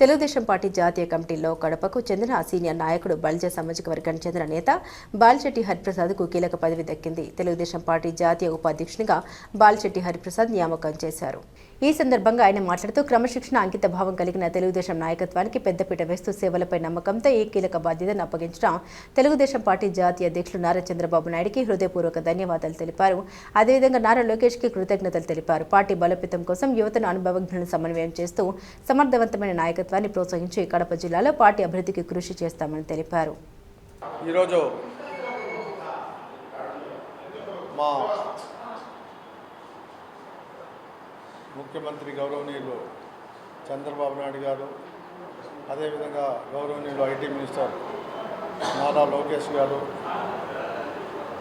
Telugu Desam party జాతీయ కమిటీలో కడపకు చెందిన సీనియర్ నాయకుడు బల్జ సామాజిక వర్గానికి చెందిన నేత బాలిశెట్టి హరిప్రసాద్కు కీలక పదవి దక్కింది. తెలుగుదేశం పార్టీ జాతీయ ఉపాధ్యక్షునిగా బాలిశెట్టి హరిప్రసాద్ నియామకం చేశారు. ఈ సందర్భంగా ఆయన మాట్లాడుతూ క్రమశిక్షణ అంకిత భావం కలిగిన తెలుగుదేశం నాయకత్వానికి పెద్దపీట వేస్తూ సేవలపై నమ్మకంతో ఈ కీలక బాధ్యతను అప్పగించడం తెలుగుదేశం పార్టీ జాతీయ అధ్యక్షులు నారా చంద్రబాబు నాయుడుకి హృదయపూర్వక ధన్యవాదాలు తెలిపారు. అదేవిధంగా నారా లోకేష్కి కృతజ్ఞతలు తెలిపారు. పార్టీ బలోపేతం కోసం యువతను అనుభవజ్ఞులను సమన్వయం చేస్తూ సమర్థవంతమైన నాయకత్వాన్ని ప్రోత్సహించి కడప జిల్లాలో పార్టీ అభివృద్ధికి కృషి చేస్తామని తెలిపారు. ఈరోజు మా ముఖ్యమంత్రి గౌరవనీయులు చంద్రబాబు నాయుడు గారు, అదేవిధంగా గౌరవనీయులు ఐటీ మినిస్టర్ నారా లోకేష్ గారు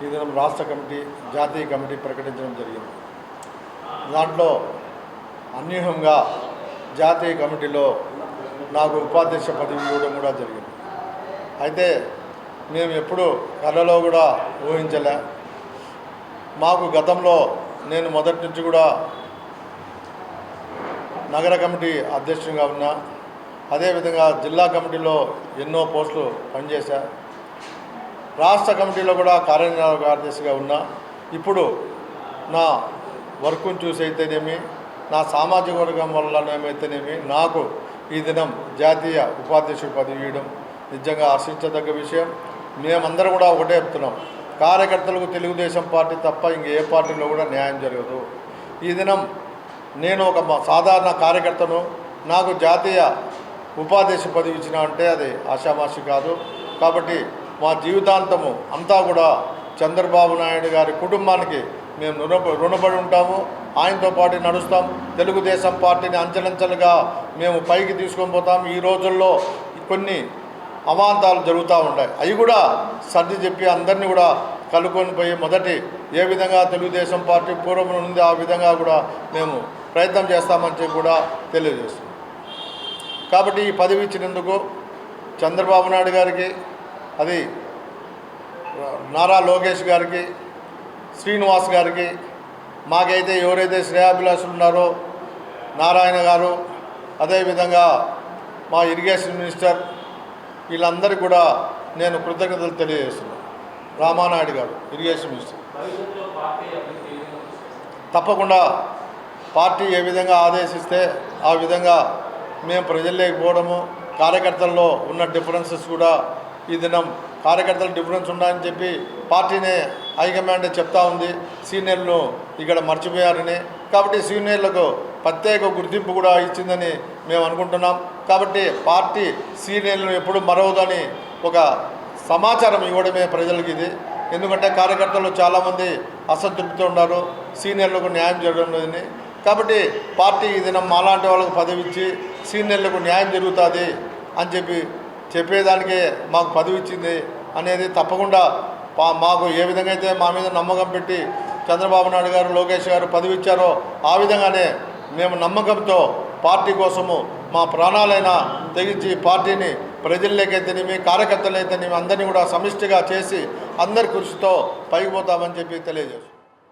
ఈ దినం రాష్ట్ర కమిటీ జాతీయ కమిటీ ప్రకటించడం జరిగింది. దాంట్లో అన్యూహంగా జాతీయ కమిటీలో నాకు ఉపాధ్యక్ష పదవి ఇవ్వడం కూడా జరిగింది. అయితే మేము ఎప్పుడు కళలో కూడా ఊహించలే. మాకు గతంలో నేను మొదటి నుంచి కూడా నగర కమిటీ అధ్యక్షునిగా ఉన్నా, అదేవిధంగా జిల్లా కమిటీలో ఎన్నో పోస్టులు పనిచేశా, రాష్ట్ర కమిటీలో కూడా కార్యనిర్వాహక కార్యదర్శిగా ఉన్నా. ఇప్పుడు నా వర్క్ను చూసి అయితేనేమి, నా సామాజిక వర్గం వల్లనేమైతేనేమి నాకు ఈ దినం జాతీయ ఉపాధ్యక్షుడి పదవి ఇవ్వడం నిజంగా హర్షించదగ్గ విషయం. మేమందరం కూడా ఒకటే చెప్తున్నాం, కార్యకర్తలకు తెలుగుదేశం పార్టీ తప్ప ఇంకే పార్టీలో కూడా న్యాయం జరగదు. ఈ దినం నేను ఒక సాధారణ కార్యకర్తను, నాకు జాతీయ ఉపాధ్యక్ష పదవి ఇచ్చిన అంటే అది ఆషామాషి కాదు. కాబట్టి మా జీవితాంతము అంతా కూడా చంద్రబాబు నాయుడు గారి కుటుంబానికి మేము రుణపడి ఉంటాము. ఆయనతో పాటు నడుస్తాం. తెలుగుదేశం పార్టీని అంచెలంచెలుగా మేము పైకి తీసుకొని పోతాం. ఈ రోజుల్లో కొన్ని అవాంతాలు జరుగుతూ ఉంటాయి, అవి కూడా సర్ది చెప్పి అందరినీ కూడా కలుకొని పోయి మొదటి ఏ విధంగా తెలుగుదేశం పార్టీ పూర్వం ఉంది ఆ విధంగా కూడా మేము ప్రయత్నం చేస్తామని చెప్పి కూడా తెలియజేస్తాం. కాబట్టి ఈ పదవి ఇచ్చినందుకు చంద్రబాబు నాయుడు గారికి, అది నారా లోకేష్ గారికి, శ్రీనివాస్ గారికి, మాకైతే ఎవరైతే శ్రేయాభిలాషులు ఉన్నారో నారాయణ గారు, అదేవిధంగా మా ఇరిగేషన్ మినిస్టర్, వీళ్ళందరికీ కూడా నేను కృతజ్ఞతలు తెలియజేస్తున్నాను. రామానాయుడు గారు ఇరిగేషన్ మినిస్టర్ తప్పకుండా పార్టీ ఏ విధంగా ఆదేశిస్తే ఆ విధంగా మేము ప్రజల్లోకి పోవడము, కార్యకర్తల్లో ఉన్న డిఫరెన్సెస్ కూడా ఈ దినం కార్యకర్తలు డిఫరెన్స్ ఉన్నాయని చెప్పి పార్టీనే హైకమాండ్ చెప్తా ఉంది. సీనియర్లు ఇక్కడ మర్చిపోయారని, కాబట్టి సీనియర్లకు ప్రత్యేక గుర్తింపు కూడా ఇచ్చిందని మేము అనుకుంటున్నాం. కాబట్టి పార్టీ సీనియర్లను ఎప్పుడు మరవదని ఒక సమాచారం ఇవ్వడమే ప్రజలకి ఇది. ఎందుకంటే కార్యకర్తలు చాలామంది అసంతృప్తితో ఉన్నారు, సీనియర్లకు న్యాయం జరగడం లేదని. కాబట్టి పార్టీ ఈ దినం మాలాంటి వాళ్ళకు పదవి ఇచ్చి సీనియర్లకు న్యాయం జరుగుతుంది అని చెప్పేదానికే మాకు పదవి ఇచ్చింది అనేది తప్పకుండా మాకు ఏ విధంగా అయితే మా మీద నమ్మకం పెట్టి చంద్రబాబు నాయుడు గారు, లోకేష్ గారు పదవి ఇచ్చారో ఆ విధంగానే మేము నమ్మకంతో పార్టీ కోసము మా ప్రాణాలైనా తెగించి పార్టీని ప్రజల్లోకైతేనేమి కార్యకర్తలైతేనేమి అందరినీ కూడా సమిష్టిగా చేసి అందరి కృషితో పైకి పోతామని చెప్పి తెలియజేస్తాం.